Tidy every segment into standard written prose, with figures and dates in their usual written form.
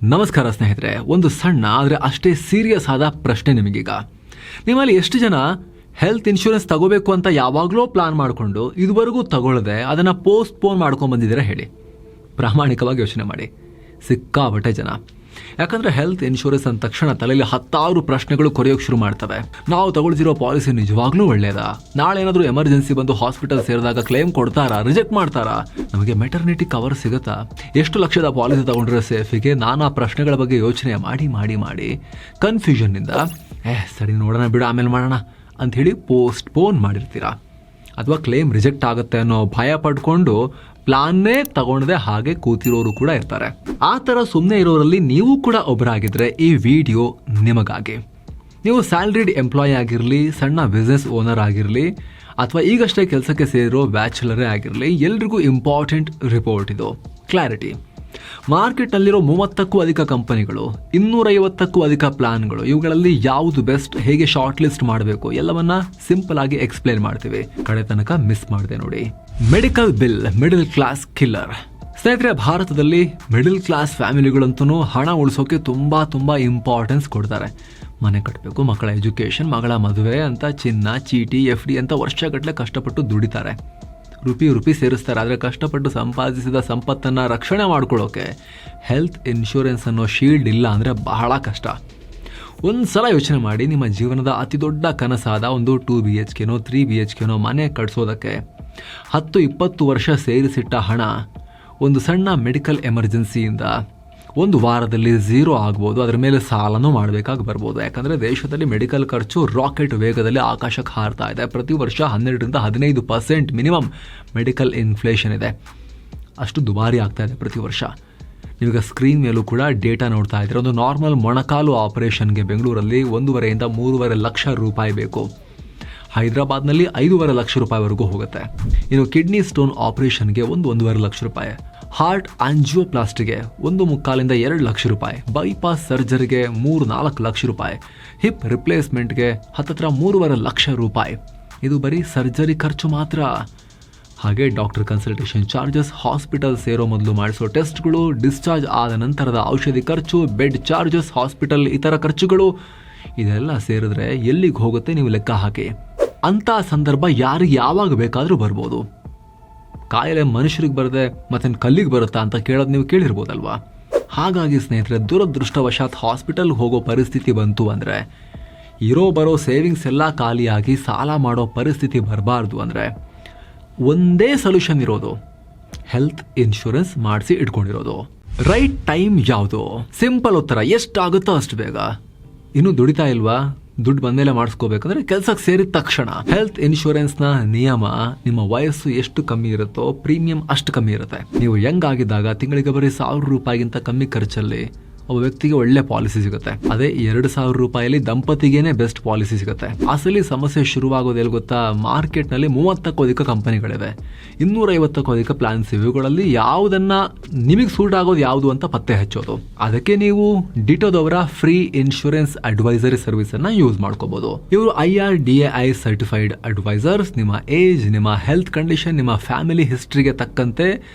ನಮಸ್ಕಾರ ಸ್ನೇಹಿತರೆ, ಒಂದು ಸಣ್ಣ ಆದರೆ ಅಷ್ಟೇ ಸೀರಿಯಸ್ ಆದ ಪ್ರಶ್ನೆ ನಿಮಗೀಗ. ನಿಮ್ಮಲ್ಲಿ ಎಷ್ಟು ಜನ ಹೆಲ್ತ್ ಇನ್ಶೂರೆನ್ಸ್ ತಗೋಬೇಕು ಅಂತ ಯಾವಾಗಲೂ ಪ್ಲಾನ್ ಮಾಡಿಕೊಂಡು ಇದುವರೆಗೂ ತಗೊಳ್ಳದೆ ಅದನ್ನು ಪೋಸ್ಟ್ಪೋನ್ ಮಾಡ್ಕೊಂಡು ಬಂದಿದ್ದೀರಾ ಹೇಳಿ? ಪ್ರಾಮಾಣಿಕವಾಗಿ ಯೋಚನೆ ಮಾಡಿ. ಸಿಕ್ಕಾಬಟ್ಟೆ ಜನ. ಯಾಕಂದರೆ ಹೆಲ್ತ್ ಇನ್ಶೂರೆನ್ಸ್ ಅಂದ ತಕ್ಷಣ ತಲೆಯಲ್ಲಿ 10 ಪ್ರಶ್ನೆಗಳು ಕೊರೆಯೋಕೆ ಶುರು ಮಾಡ್ತವೆ. ನಾವು ತಗೊಳ್ತಿರೋ ಪಾಲಿಸಿ ನಿಜವಾಗ್ಲೂ ಒಳ್ಳೆಯದಾ? ನಾಳೆ ಏನಾದರೂ ಎಮರ್ಜೆನ್ಸಿ ಬಂದು ಹಾಸ್ಪಿಟಲ್ ಸೇರಿದಾಗ ಕ್ಲೇಮ್ ಕೊಡ್ತಾರಾ? ರಿಜೆಕ್ಟ್ ಮಾಡ್ತಾರಾ? ನಮಗೆ ಮೆಟರ್ನಿಟಿ ಕವರ್ ಸಿಗುತ್ತಾ? ಎಷ್ಟು ಲಕ್ಷದ ಪಾಲಿಸಿ ತಗೊಂಡ್ರೆ ಸೇಫಿಗೆ? ನಾನಾ ಪ್ರಶ್ನೆಗಳ ಬಗ್ಗೆ ಯೋಚನೆ ಮಾಡಿ ಮಾಡಿ ಮಾಡಿ ಕನ್ಫ್ಯೂಷನ್ನಿಂದ ಸರಿ ನೋಡೋಣ ಬಿಡು ಆಮೇಲೆ ಮಾಡೋಣ ಅಂಥೇಳಿ ಪೋಸ್ಟ್ಪೋನ್ ಮಾಡಿರ್ತೀರಾ. ಅಥವಾ ಕ್ಲೇಮ್ ರಿಜೆಕ್ಟ್ ಆಗುತ್ತೆ ಅನ್ನೋ ಭಯ ಪಡ್ಕೊಂಡು ಪ್ಲಾನ್ನೇ ತಗೊಂಡದೆ ಹಾಗೆ ಕೂತಿರೋರು ಕೂಡ ಇರ್ತಾರೆ. ಆ ಥರ ಸುಮ್ಮನೆ ಇರೋರಲ್ಲಿ ನೀವು ಕೂಡ ಒಬ್ಬರಾಗಿದ್ರೆ ಈ ವಿಡಿಯೋ ನಿಮಗಾಗಿ. ನೀವು ಸ್ಯಾಲ್ರಿಡ್ ಎಂಪ್ಲಾಯಿ ಆಗಿರಲಿ, ಸಣ್ಣ ಬಿಸ್ನೆಸ್ ಓನರ್ ಆಗಿರಲಿ, ಅಥವಾ ಈಗಷ್ಟೇ ಕೆಲಸಕ್ಕೆ ಸೇರಿರೋ ಬ್ಯಾಚುಲರೇ ಆಗಿರಲಿ, ಎಲ್ರಿಗೂ ಇಂಪಾರ್ಟೆಂಟ್ ರಿಪೋರ್ಟ್ ಇದು. ಕ್ಲಾರಿಟಿ. ಮಾರ್ಕೆಟ್ನಲ್ಲಿರೋ 30ಕ್ಕೂ ಅಧಿಕ ಕಂಪನಿಗಳು, 250ಕ್ಕೂ ಅಧಿಕ ಪ್ಲಾನ್ಗಳು, ಇವುಗಳಲ್ಲಿ ಯಾವುದು ಬೆಸ್ಟ್, ಹೇಗೆ ಶಾರ್ಟ್ ಲಿಸ್ಟ್ ಮಾಡಬೇಕು ಎಲ್ಲವನ್ನ ಸಿಂಪಲ್ ಆಗಿ ಎಕ್ಸ್ಪ್ಲೇನ್ ಮಾಡ್ತೀವಿ. ಕಡೆ ತನಕ ಮಿಸ್ ಮಾಡಿದೆ ನೋಡಿ. Medical bill, middle class killer. ಸ್ನೇಹಿತರೆ, ಭಾರತದಲ್ಲಿ ಮಿಡಲ್ ಕ್ಲಾಸ್ ಫ್ಯಾಮಿಲಿಗಳಂತೂ ಹಣ ಉಳಿಸೋಕೆ ತುಂಬಾ ಇಂಪಾರ್ಟೆನ್ಸ್ ಕೊಡ್ತಾರೆ. ಮನೆ ಕಟ್ಟಬೇಕು, ಮಕ್ಕಳ ಎಜುಕೇಷನ್, ಮಗಳ ಮದುವೆ ಅಂತ ಚಿನ್ನ, ಚೀಟಿ, FD ಅಂತ ವರ್ಷಗಟ್ಟಲೆ ಕಷ್ಟಪಟ್ಟು ದುಡಿತಾರೆ. ರೂಪಿ ಸೇರಿಸ್ತಾರೆ. ಆದರೆ ಕಷ್ಟಪಟ್ಟು ಸಂಪಾದಿಸಿದ ಸಂಪತ್ತನ್ನು ರಕ್ಷಣೆ ಮಾಡ್ಕೊಳ್ಳೋಕೆ ಹೆಲ್ತ್ ಇನ್ಶೂರೆನ್ಸ್ ಅನ್ನೋ ಶೀಲ್ಡ್ ಇಲ್ಲ ಅಂದರೆ ಬಹಳ ಕಷ್ಟ. ಒಂದು ಸಲ ಯೋಚನೆ ಮಾಡಿ, ನಿಮ್ಮ ಜೀವನದ ಅತಿ ದೊಡ್ಡ ಕನಸಾದ ಒಂದು 2 BHKನೋ 3 BHKನೋ ಮನೆ ಕಟ್ಸೋದಕ್ಕೆ 10-20 ವರ್ಷ ಸೇರಿಸಿಟ್ಟ ಹಣ ಒಂದು ಸಣ್ಣ ಮೆಡಿಕಲ್ ಎಮರ್ಜೆನ್ಸಿಯಿಂದ ಒಂದು ವಾರದಲ್ಲಿ ಝೀರೋ ಆಗ್ಬೋದು. ಅದರ ಮೇಲೆ ಸಾಲನೂ ಮಾಡಬೇಕಾಗಿ ಬರ್ಬೋದು. ಯಾಕಂದರೆ ದೇಶದಲ್ಲಿ ಮೆಡಿಕಲ್ ಖರ್ಚು ರಾಕೆಟ್ ವೇಗದಲ್ಲಿ ಆಕಾಶಕ್ಕೆ ಹಾರ್ತಾ ಇದೆ. ಪ್ರತಿ ವರ್ಷ 12-15% ಮಿನಿಮಮ್ ಮೆಡಿಕಲ್ ಇನ್ಫ್ಲೇಷನ್ ಇದೆ. ಅಷ್ಟು ದುಬಾರಿ ಆಗ್ತಾ ಇದೆ ಪ್ರತಿ ವರ್ಷ. ನೀವೀಗ ಸ್ಕ್ರೀನ್ ಮೇಲೂ ಕೂಡ ಡೇಟಾ ನೋಡ್ತಾ ಇದ್ದೀರ. ಒಂದು ನಾರ್ಮಲ್ ಮೊಣಕಾಲು ಆಪರೇಷನ್ಗೆ ಬೆಂಗಳೂರಲ್ಲಿ 1.5-3.5 ಲಕ್ಷ ರೂಪಾಯಿ ಬೇಕು. ಹೈದರಾಬಾದ್ನಲ್ಲಿ 5.5 ಲಕ್ಷ ರೂಪಾಯಿವರೆಗೂ ಹೋಗುತ್ತೆ. ಇನ್ನು ಕಿಡ್ನಿ ಸ್ಟೋನ್ ಆಪರೇಷನ್ಗೆ 1-1.5 ಲಕ್ಷ ರೂಪಾಯಿ, ಹಾರ್ಟ್ ಆಂಜಿಯೋಪ್ಲಾಸ್ಟಿಗೆ 1.25-2 ಲಕ್ಷ ರೂಪಾಯಿ, ಬೈಪಾಸ್ ಸರ್ಜರಿಗೆ 3-4 ಲಕ್ಷ ರೂಪಾಯಿ, ಹಿಪ್ ರಿಪ್ಲೇಸ್ಮೆಂಟ್ಗೆ ಹತ್ತತ್ರ 3.5 ಲಕ್ಷ ರೂಪಾಯಿ. ಇದು ಬರೀ ಸರ್ಜರಿ ಖರ್ಚು ಮಾತ್ರ. ಹಾಗೆ ಡಾಕ್ಟರ್ ಕನ್ಸಲ್ಟೇಷನ್ ಚಾರ್ಜಸ್, ಹಾಸ್ಪಿಟಲ್ ಸೇರೋ ಮೊದಲು ಮಾಡಿಸೋ ಟೆಸ್ಟ್ಗಳು, ಡಿಸ್ಚಾರ್ಜ್ ಆದ ನಂತರದ ಔಷಧಿ ಖರ್ಚು, ಬೆಡ್ ಚಾರ್ಜಸ್, ಹಾಸ್ಪಿಟಲ್ ಇತರ ಖರ್ಚುಗಳು, ಇದೆಲ್ಲ ಸೇರಿದ್ರೆ ಎಲ್ಲಿಗೆ ಹೋಗುತ್ತೆ ನೀವು ಲೆಕ್ಕ ಹಾಕಿ. ಅಂಥ ಸಂದರ್ಭ ಯಾರಿಗೆ ಯಾವಾಗ ಬೇಕಾದರೂ ಬರ್ಬೋದು. ಕಾಯಿಲೆ ಮನುಷ್ಯರಿಗೆ ಬರದೆ ಮತ್ತೆ ಕಲ್ಲಿಗೆ ಬರುತ್ತಾ ಅಂತ ಕೇಳೋದು ನೀವು ಕೇಳಿರ್ಬೋದಲ್ವಾ? ಹಾಗಾಗಿ ಸ್ನೇಹಿತರೆ, ದುರದೃಷ್ಟವಶಾತ್ ಹಾಸ್ಪಿಟಲ್ ಹೋಗೋ ಪರಿಸ್ಥಿತಿ ಬಂತು ಅಂದರೆ, ಇರೋ ಬರೋ ಸೇವಿಂಗ್ಸ್ ಎಲ್ಲ ಖಾಲಿಯಾಗಿ ಸಾಲ ಮಾಡೋ ಪರಿಸ್ಥಿತಿ ಬರಬಾರ್ದು ಅಂದರೆ ಒಂದೇ ಸೊಲ್ಯೂಷನ್ ಇರೋದು, ಹೆಲ್ತ್ ಇನ್ಶೂರೆನ್ಸ್ ಮಾಡಿಸಿ ಇಟ್ಕೊಂಡಿರೋದು. ರೈಟ್ ಟೈಮ್ ಯಾವುದು? ಸಿಂಪಲ್ ಉತ್ತರ, ಎಷ್ಟಾಗುತ್ತೋ ಅಷ್ಟು ಬೇಗ. ಇನ್ನೂ ದುಡಿತಾ ಇಲ್ವಾ? ದುಡ್ಡು ಬಂದಮೇಲೆ ಮಾಡಿಸ್ಕೋಬೇಕಂದ್ರೆ ಕೆಲಸಕ್ಕೆ ಸೇರಿದ ತಕ್ಷಣ. ಹೆಲ್ತ್ ಇನ್ಶೂರೆನ್ಸ್ನ ನಿಯಮ, ನಿಮ್ಮ ವಯಸ್ಸು ಎಷ್ಟು ಕಮ್ಮಿ ಇರುತ್ತೋ ಪ್ರೀಮಿಯಂ ಅಷ್ಟು ಕಮ್ಮಿ ಇರುತ್ತೆ. ನೀವು ಯಂಗ್ ಆಗಿದ್ದಾಗ ತಿಂಗಳಿಗೆ ಬರೀ 1000 ರೂಪಾಯಿಗಿಂತ ಕಮ್ಮಿ ಖರ್ಚಲ್ಲಿ ಒಬ್ಬ ವ್ಯಕ್ತಿಗೆ ಒಳ್ಳೆ ಪಾಲಿಸಿ ಸಿಗುತ್ತೆ. ಅದೇ 2,000 ರೂಪಾಯಲ್ಲಿ ದಂಪತಿಗೇನೆ ಬೆಸ್ಟ್ ಪಾಲಿಸಿ ಸಿಗುತ್ತೆ. ಅಸಲಿ ಸಮಸ್ಯೆ ಶುರುವಾಗೋದು ಎಲ್ಲಿ ಗೊತ್ತಾ? ಮಾರ್ಕೆಟ್ನಲ್ಲಿ 30ಕ್ಕೂ ಅಧಿಕ ಕಂಪನಿಗಳಿವೆ, 250ಕ್ಕೂ ಅಧಿಕ ಪ್ಲಾನ್ಸ್. ಇವುಗಳಲ್ಲಿ ಯಾವುದನ್ನ ನಿಮಗೆ ಸೂಟ್ ಆಗೋದು ಯಾವುದು ಅಂತ ಪತ್ತೆ ಹಚ್ಚೋದು. ಅದಕ್ಕೆ ನೀವು ಡಿಟೋದವರ ಫ್ರೀ ಇನ್ಶೂರೆನ್ಸ್ ಅಡ್ವೈಸರಿ ಸರ್ವಿಸ್ ಅನ್ನ ಯೂಸ್ ಮಾಡ್ಕೋಬಹುದು. ಇವರು IRDAI ಸರ್ಟಿಫೈಡ್ ಅಡ್ವೈಸರ್ಸ್. ನಿಮ್ಮ ಏಜ್, ನಿಮ್ಮ ಹೆಲ್ತ್ ಕಂಡೀಷನ್, ನಿಮ್ಮ ಫ್ಯಾಮಿಲಿ ಹಿಸ್ಟ್ರಿಗೆ ತಕ್ಕಂತೆ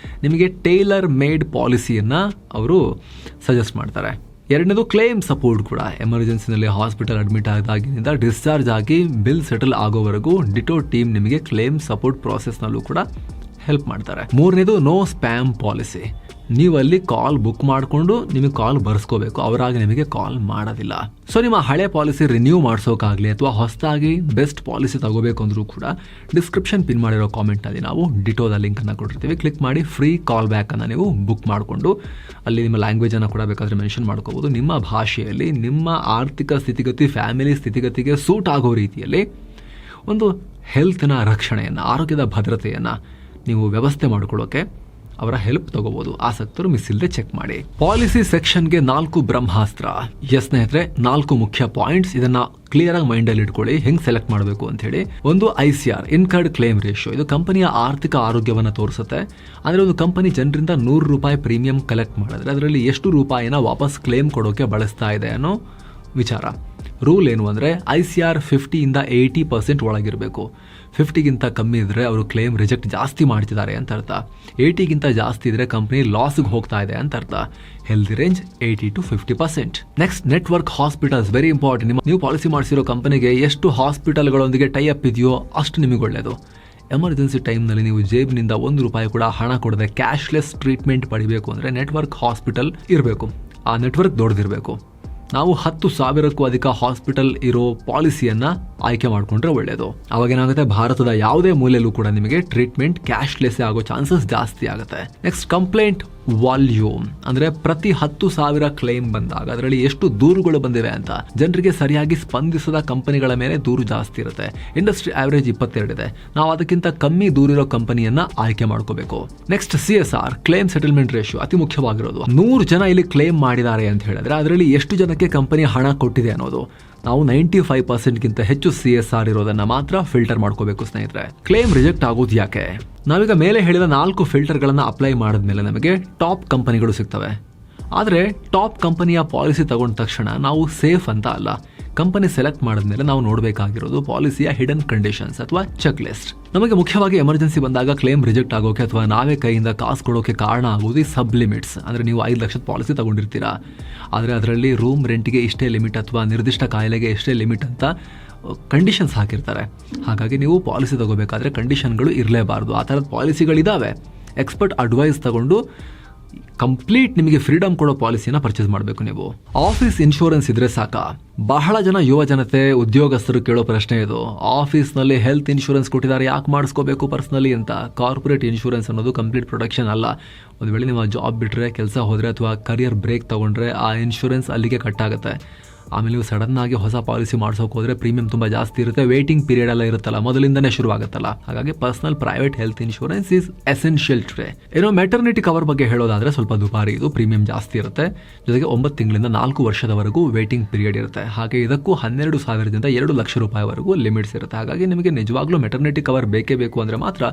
ನಿಮಗೆ ಟೇಲರ್ ಮೇಡ್ ಪಾಲಿಸಿಯನ್ನ ಅವರು ಸಜೆಸ್ಟ್ ಮಾಡ್ತಾರೆ. ಎರಡನೇದು ಕ್ಲೇಮ್ ಸಪೋರ್ಟ್ ಕೂಡ. ಎಮರ್ಜೆನ್ಸಿನಲ್ಲಿ ಹಾಸ್ಪಿಟಲ್ ಅಡ್ಮಿಟ್ ಆದಾಗಿನಿಂದ ಡಿಸ್ಚಾರ್ಜ್ ಆಗಿ ಬಿಲ್ ಸೆಟಲ್ ಆಗೋವರೆಗೂ ಡಿಟೋ ಟೀಮ್ ನಿಮಗೆ ಕ್ಲೇಮ್ ಸಪೋರ್ಟ್ ಪ್ರಾಸೆಸ್ನಲ್ಲೂ ಕೂಡ ಹೆಲ್ಪ್ ಮಾಡ್ತಾರೆ. ಮೂರನೇದು ನೋ ಸ್ಪ್ಯಾಮ್ ಪಾಲಿಸಿ. ನೀವು ಅಲ್ಲಿ ಕಾಲ್ ಬುಕ್ ಮಾಡಿಕೊಂಡು ನಿಮಗೆ ಕಾಲ್ ಬರ್ಸ್ಕೋಬೇಕು, ಅವರಾಗಿ ನಿಮಗೆ ಕಾಲ್ ಮಾಡೋದಿಲ್ಲ. ಸೊ ನಿಮ್ಮ ಹಳೆ ಪಾಲಿಸಿ ರಿನ್ಯೂ ಮಾಡಿಸೋಕ್ಕಾಗಲಿ ಅಥವಾ ಹೊಸದಾಗಿ ಬೆಸ್ಟ್ ಪಾಲಿಸಿ ತಗೋಬೇಕು ಅಂದ್ರೂ ಕೂಡ ಡಿಸ್ಕ್ರಿಪ್ಷನ್ ಪಿನ್ ಮಾಡಿರೋ ಕಾಮೆಂಟಲ್ಲಿ ನಾವು ಡಿಟೋದ ಲಿಂಕನ್ನು ಕೊಟ್ಟಿರ್ತೀವಿ. ಕ್ಲಿಕ್ ಮಾಡಿ ಫ್ರೀ ಕಾಲ್ ಬ್ಯಾಕನ್ನು ನೀವು ಬುಕ್ ಮಾಡಿಕೊಂಡು ಅಲ್ಲಿ ನಿಮ್ಮ ಲ್ಯಾಂಗ್ವೇಜನ್ನು ಕೂಡ ಬೇಕಾದರೆ ಮೆನ್ಷನ್ ಮಾಡ್ಕೋಬೋದು. ನಿಮ್ಮ ಭಾಷೆಯಲ್ಲಿ ನಿಮ್ಮ ಆರ್ಥಿಕ ಸ್ಥಿತಿಗತಿ, ಫ್ಯಾಮಿಲಿ ಸ್ಥಿತಿಗತಿಗೆ ಸೂಟ್ ಆಗೋ ರೀತಿಯಲ್ಲಿ ಒಂದು ಹೆಲ್ತ್ನ ರಕ್ಷಣೆಯನ್ನು, ಆರೋಗ್ಯದ ಭದ್ರತೆಯನ್ನು ನೀವು ವ್ಯವಸ್ಥೆ ಮಾಡಿಕೊಳ್ಳೋಕೆ ಅವರ ಹೆಲ್ಪ್ ತಗೋಬಹುದು. ಆಸಕ್ತರು ಮಿಸ್ ಇಲ್ಲದೆ ಚೆಕ್ ಮಾಡಿ. ಪಾಲಿಸಿ ಸೆಕ್ಷನ್ಗೆ 4 ಬ್ರಹ್ಮಾಸ್ತ್ರ. ಎಸ್ ಸ್ನೇಹಿತರೆ, 4 ಮುಖ್ಯ ಪಾಯಿಂಟ್ಸ್. ಇದನ್ನ ಕ್ಲಿಯರ್ ಆಗಿ ಮೈಂಡ್ ಅಲ್ಲಿ ಇಟ್ಕೊಳ್ಳಿ, ಹೆಂಗ್ ಸೆಲೆಕ್ಟ್ ಮಾಡಬೇಕು ಅಂತ ಹೇಳಿ. ಒಂದು ICR, ಇನ್ಕರ್ಡ್ ಕ್ಲೇಮ್ ರೇಷಿಯೋ. ಇದು ಕಂಪನಿಯ ಆರ್ಥಿಕ ಆರೋಗ್ಯವನ್ನು ತೋರಿಸುತ್ತೆ. ಅಂದ್ರೆ ಒಂದು ಕಂಪನಿ ಜನರಿಂದ 100 ರೂಪಾಯಿ ಪ್ರೀಮಿಯಂ ಕಲೆಕ್ಟ್ ಮಾಡಿದ್ರೆ ಅದರಲ್ಲಿ ಎಷ್ಟು ರೂಪಾಯಿನ ವಾಪಸ್ ಕ್ಲೇಮ್ ಕೊಡೋಕೆ ಬಳಸ್ತಾ ಇದೆ ಅನ್ನೋ ವಿಚಾರ. ರೂಲ್ ಏನು ಅಂದರೆ ICR 50ಇಂದ 80% ಒಳಗಿರಬೇಕು. 50ಗಿಂತ ಕಮ್ಮಿ ಇದ್ದರೆ ಅವರು ಕ್ಲೇಮ್ ರಿಜೆಕ್ಟ್ ಜಾಸ್ತಿ ಮಾಡ್ತಿದ್ದಾರೆ ಅಂತ ಅರ್ಥ. 80ಗಿಂತ ಜಾಸ್ತಿ ಇದ್ದರೆ ಕಂಪ್ನಿ ಲಾಸ್ಗೆ ಹೋಗ್ತಾ ಇದೆ ಅಂತ ಅರ್ಥ. Healthy range 80 to 50%. Next, network hospitals very important. ನೀವು ಪಾಲಿಸಿ ಮಾಡಿಸಿರೋ ಕಂಪನಿಗೆ ಎಷ್ಟು ಹಾಸ್ಪಿಟಲ್ಗಳೊಂದಿಗೆ ಟೈ ಅಪ್ ಇದೆಯೋ ಅಷ್ಟು ನಿಮಗೆ ಒಳ್ಳೆಯದು. ಎಮರ್ಜೆನ್ಸಿ ಟೈಮ್ನಲ್ಲಿ ನೀವು ಜೇಬಿನಿಂದ ₹1 ಕೂಡ ಹಣ ಕೊಡದೆ ಕ್ಯಾಶ್ಲೆಸ್ ಟ್ರೀಟ್ಮೆಂಟ್ ಪಡಿಬೇಕು ಅಂದರೆ ನೆಟ್ವರ್ಕ್ ಹಾಸ್ಪಿಟಲ್ ಇರಬೇಕು. ಆ ನೆಟ್ವರ್ಕ್ ದೊಡ್ಡದಿರಬೇಕು. ನಾವು 10,000ಕ್ಕೂ ಅಧಿಕ ಹಾಸ್ಪಿಟಲ್ ಇರೋ ಪಾಲಿಸಿಯನ್ನು ಆಯ್ಕೆ ಮಾಡಿಕೊಂಡ್ರೆ ಒಳ್ಳೆಯದು. ಅವಾಗೇನಾಗುತ್ತೆ, ಭಾರತದ ಯಾವುದೇ ಮೂಲೆಯಲ್ಲೂ ಕೂಡ ನಿಮಗೆ ಟ್ರೀಟ್ಮೆಂಟ್ ಕ್ಯಾಶ್ಲೆಸ್ ಆಗೋ ಚಾನ್ಸಸ್ ಜಾಸ್ತಿ ಆಗುತ್ತೆ. ನೆಕ್ಸ್ಟ್, ಕಂಪ್ಲೇಂಟ್ ವಾಲ್ಯೂಮ್ ಅಂದರೆ ಪ್ರತಿ 10,000 ಕ್ಲೈಮ್ ಬಂದಾಗ ಅದರಲ್ಲಿ ಎಷ್ಟು ದೂರುಗಳು ಬಂದಿವೆ ಅಂತ. ಜನರಿಗೆ ಸರಿಯಾಗಿ ಸ್ಪಂದಿಸದ ಕಂಪನಿಗಳ ಮೇಲೆ ದೂರು ಜಾಸ್ತಿ ಇರುತ್ತೆ. ಇಂಡಸ್ಟ್ರಿ ಆವರೇಜ್ 22 ಇದೆ. ನಾವು ಅದಕ್ಕಿಂತ ಕಮ್ಮಿ ದೂರಿರೋ ಕಂಪನಿಯನ್ನ ಆಯ್ಕೆ ಮಾಡ್ಕೋಬೇಕು. Next, CSR claim settlement ratio ಅತಿ ಮುಖ್ಯವಾಗಿರೋದು. 100 ಜನ ಇಲ್ಲಿ ಕ್ಲೇಮ್ ಮಾಡಿದ್ದಾರೆ ಅಂತ ಹೇಳಿದ್ರೆ ಅದರಲ್ಲಿ ಎಷ್ಟು ಜನಕ್ಕೆ ಕಂಪನಿ ಹಣ ಕೊಟ್ಟಿದೆ ಅನ್ನೋದು. ನಾವು 95%ಗಿಂತ ಹೆಚ್ಚು CSR ಇರೋದನ್ನ ಮಾತ್ರ ಫಿಲ್ಟರ್ ಮಾಡ್ಕೋಬೇಕು ಸ್ನೇಹಿತರೆ. ಕ್ಲೇಮ್ ರಿಜೆಕ್ಟ್ ಆಗೋದು ಯಾಕೆ? ನಾವೀಗ ಮೇಲೆ ಹೇಳಿದ 4 ಫಿಲ್ಟರ್ಗಳನ್ನು ಅಪ್ಲೈ ಮಾಡಿದ್ಮೇಲೆ ನಮಗೆ ಟಾಪ್ ಕಂಪನಿಗಳು ಸಿಗ್ತವೆ. ಆದರೆ ಟಾಪ್ ಕಂಪನಿಯ ಪಾಲಿಸಿ ತಗೊಂಡ ತಕ್ಷಣ ನಾವು ಸೇಫ್ ಅಂತ ಅಲ್ಲ. ಕಂಪನಿ ಸೆಲೆಕ್ಟ್ ಮಾಡಿದ್ಮೇಲೆ ನಾವು ನೋಡಬೇಕಾಗಿರೋದು ಪಾಲಿಸಿಯ ಹಿಡನ್ ಕಂಡೀಷನ್ಸ್ ಅಥವಾ ಚೆಕ್ ಲಿಸ್ಟ್. ನಮಗೆ ಮುಖ್ಯವಾಗಿ ಎಮರ್ಜೆನ್ಸಿ ಬಂದಾಗ ಕ್ಲೇಮ್ ರಿಜೆಕ್ಟ್ ಆಗೋಕೆ ಅಥವಾ ನಾವೇ ಕೈಯಿಂದ ಕಾಸು ಕೊಡೋಕೆ ಕಾರಣ ಆಗೋದು ಈ ಸಬ್ ಲಿಮಿಟ್ಸ್. ಅಂದರೆ ನೀವು 5 ಲಕ್ಷದ ಪಾಲಿಸಿ ತಗೊಂಡಿರ್ತೀರಾ, ಆದರೆ ಅದರಲ್ಲಿ ರೂಮ್ ರೆಂಟ್ಗೆ ಇಷ್ಟೇ ಲಿಮಿಟ್ ಅಥವಾ ನಿರ್ದಿಷ್ಟ ಕಾಯಿಲೆಗೆ ಇಷ್ಟೇ ಲಿಮಿಟ್ ಅಂತ ಕಂಡೀಷನ್ಸ್ ಹಾಕಿರ್ತಾರೆ. ಹಾಗಾಗಿ ನೀವು ಪಾಲಿಸಿ ತಗೋಬೇಕಾದ್ರೆ ಕಂಡೀಷನ್ಗಳು ಇರಲೇಬಾರ್ದು. ಆ ಥರದ ಪಾಲಿಸಿಗಳಿದ್ದಾವೆ. ಎಕ್ಸ್ಪರ್ಟ್ ಅಡ್ವೈಸ್ ತಗೊಂಡು ಕಂಪ್ಲೀಟ್ ನಿಮಗೆ ಫ್ರೀಡಮ್ ಕೊಡೋ ಪಾಲಿಸಿನ ಪರ್ಚೇಸ್ ಮಾಡಬೇಕು. ನೀವು ಆಫೀಸ್ ಇನ್ಶೂರೆನ್ಸ್ ಇದ್ರೆ ಸಾಕ. ಬಹಳ ಜನ ಯುವ ಜನತೆ ಉದ್ಯೋಗಸ್ಥರು ಕೇಳೋ ಪ್ರಶ್ನೆ ಇದು. ಆಫೀಸ್ನಲ್ಲಿ ಹೆಲ್ತ್ ಇನ್ಶೂರೆನ್ಸ್ ಕೊಟ್ಟಿದ್ದಾರೆ, ಯಾಕೆ ಮಾಡಿಸ್ಕೋಬೇಕು ಪರ್ಸ್ನಲಿ ಅಂತ. ಕಾರ್ಪೊರೇಟ್ ಇನ್ಶೂರೆನ್ಸ್ ಅನ್ನೋದು ಕಂಪ್ಲೀಟ್ ಪ್ರೊಟೆಕ್ಷನ್ ಅಲ್ಲ. ಒಂದು ವೇಳೆ ನೀವು ಜಾಬ್ ಬಿಟ್ಟರೆ, ಕೆಲಸ ಹೋದರೆ ಅಥವಾ ಕರಿಯರ್ ಬ್ರೇಕ್ ತಗೊಂಡ್ರೆ ಆ ಇನ್ಶೂರೆನ್ಸ್ ಅಲ್ಲಿಗೆ ಕಟ್ ಆಗುತ್ತೆ. ಆಮೇಲೆ ನೀವು ಸಡನ್ ಆಗಿ ಹೊಸ ಪಾಲಿಸಿ ಮಾಡ್ಸೋಕೆ ಹೋದರೆ ಪ್ರೀಮಿಯಂ ತುಂಬ ಜಾಸ್ತಿ ಇರುತ್ತೆ. ವೇಟಿಂಗ್ ಪೀರಿಯಡ್ ಎಲ್ಲ ಇರುತ್ತಲ್ಲ, ಮೊದಲಿಂದನೇ ಶುರುವಾಗುತ್ತಲ್ಲ. ಹಾಗಾಗಿ personal private health insurance is essential today. ಏನೋ ಮೆಟರ್ನಿಟಿ ಕವರ್ ಬಗ್ಗೆ ಹೇಳೋದಾದ್ರೆ ಸ್ವಲ್ಪ ದುಬಾರಿ, ಇದು ಪ್ರೀಮಿಯಂ ಜಾಸ್ತಿ ಇರುತ್ತೆ. ಜೊತೆಗೆ 9 ತಿಂಗಳಿಂದ 4 ವರ್ಷದವರೆಗೂ ವೇಟಿಂಗ್ ಪೀರಿಯಡ್ ಇರುತ್ತೆ. ಹಾಗೆ ಇದಕ್ಕೂ 12,000ದಿಂದ 2 ಲಕ್ಷ ರೂಪಾಯಿವರೆಗೂ ಲಿಮಿಟ್ಸ್ ಇರುತ್ತೆ. ಹಾಗಾಗಿ ನಿಮಗೆ ನಿಜವಾಗ್ಲೂ ಮೆಟರ್ನಿಟಿ ಕವರ್ ಬೇಕೇ ಬೇಕು ಅಂದರೆ ಮಾತ್ರ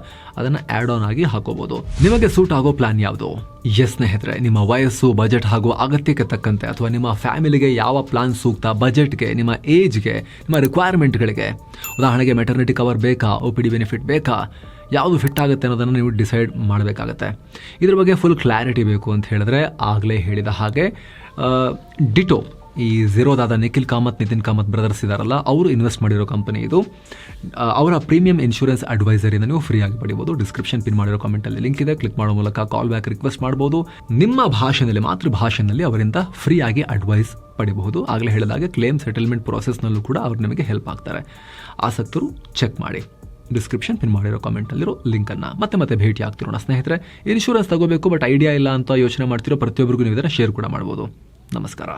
ಅದನ್ನು ಆ್ಯಡ್ ಆನ್ ಆಗಿ ಹಾಕೋಬಹುದು. ನಿಮಗೆ ಸೂಟ್ ಆಗೋ ಪ್ಲಾನ್ ಯಾವುದು? ಎಸ್ ಸ್ನೇಹಿತರೆ, ನಿಮ್ಮ ವಯಸ್ಸು, ಬಜೆಟ್ ಹಾಗೂ ಅಗತ್ಯಕ್ಕೆ ತಕ್ಕಂತೆ ಅಥವಾ ನಿಮ್ಮ ಫ್ಯಾಮಿಲಿಗೆ ಯಾವ ಪ್ಲಾನ್ ಸೂಕ್ತ, ಬಜೆಟ್ಗೆ, ನಿಮ್ಮ ಏಜ್ಗೆ, ನಿಮ್ಮ ರಿಕ್ವೈರ್ಮೆಂಟ್ಗಳಿಗೆ. ಉದಾಹರಣೆಗೆ ಮೆಟರ್ನಿಟಿ ಕವರ್ ಬೇಕಾ, OPD ಬೆನಿಫಿಟ್ ಬೇಕಾ, ಯಾವುದು ಫಿಟ್ ಆಗುತ್ತೆ ಅನ್ನೋದನ್ನು ನೀವು ಡಿಸೈಡ್ ಮಾಡಬೇಕಾಗತ್ತೆ. ಇದ್ರ ಬಗ್ಗೆ ಫುಲ್ ಕ್ಲಾರಿಟಿ ಬೇಕು ಅಂತ ಹೇಳಿದ್ರೆ ಆಗಲೇ ಹೇಳಿದ ಹಾಗೆ ಡಿಟೋ, ಈ ಝೀರೋದಾದ ನಿಖಿಲ್ ಕಾಮತ್, ನಿತಿನ್ ಕಾಮತ್ ಬ್ರದರ್ಸ್ ಇದಾರಲ್ಲ, ಅವರು ಇನ್ವೆಸ್ಟ್ ಮಾಡಿರೋ ಕಂಪನಿ ಇದು. ಅವರ ಪ್ರೀಮಿಯಂ ಇನ್ಶೂರೆನ್ಸ್ ಅಡ್ವೈಸರಿನ ನೀವು ಫ್ರೀ ಆಗಿ ಪಡಿಬೋದು. ಡಿಸ್ಕ್ರಿಪ್ಷನ್ ಪಿನ್ ಮಾಡಿರೋ ಕಾಮೆಂಟಲ್ಲಿ ಲಿಂಕ್ ಇದೆ, ಕ್ಲಿಕ್ ಮಾಡೋ ಮೂಲಕ ಕಾಲ್ ಬ್ಯಾಕ್ ರಿಕ್ವೆಸ್ಟ್ ಮಾಡ್ಬೋದು. ನಿಮ್ಮ ಭಾಷೆಯಲ್ಲಿ, ಮಾತೃಭಾಷೆಯಲ್ಲಿ ಅವರಿಂದ ಫ್ರೀ ಆಗಿ ಅಡ್ವೈಸ್ ಪಡಿಬಹುದು. ಆಗಲೇ ಹೇಳಿದಾಗೆ ಕ್ಲೇಮ್ ಸೆಟಲ್ಮೆಂಟ್ ಪ್ರೋಸೆಸ್ನಲ್ಲೂ ಕೂಡ ಅವರು ನಿಮಗೆ ಹೆಲ್ಪ್ ಆಗ್ತಾರೆ. ಆಸಕ್ತರು ಚೆಕ್ ಮಾಡಿ, ಡಿಸ್ಕ್ರಿಪ್ಷನ್ ಪಿನ್ ಮಾಡಿರೋ ಕಾಮೆಂಟಲ್ಲಿರೋ ಲಿಂಕನ್ನು. ಮತ್ತೆ ಭೇಟಿ ಆಗ್ತಿರೋಣ ಸ್ನೇಹಿತರೆ. ಇನ್ಶೂರೆನ್ಸ್ ತಗೋಬೇಕು ಬಟ್ ಐಡಿಯಾ ಇಲ್ಲ ಅಂತ ಯೋಚನೆ ಮಾಡ್ತಿರೋ ಪ್ರತಿಯೊಬ್ಬರಿಗೂ ನೀವು ಇದನ್ನು ಶೇರ್ ಕೂಡ ಮಾಡ್ಬೋದು. ನಮಸ್ಕಾರ.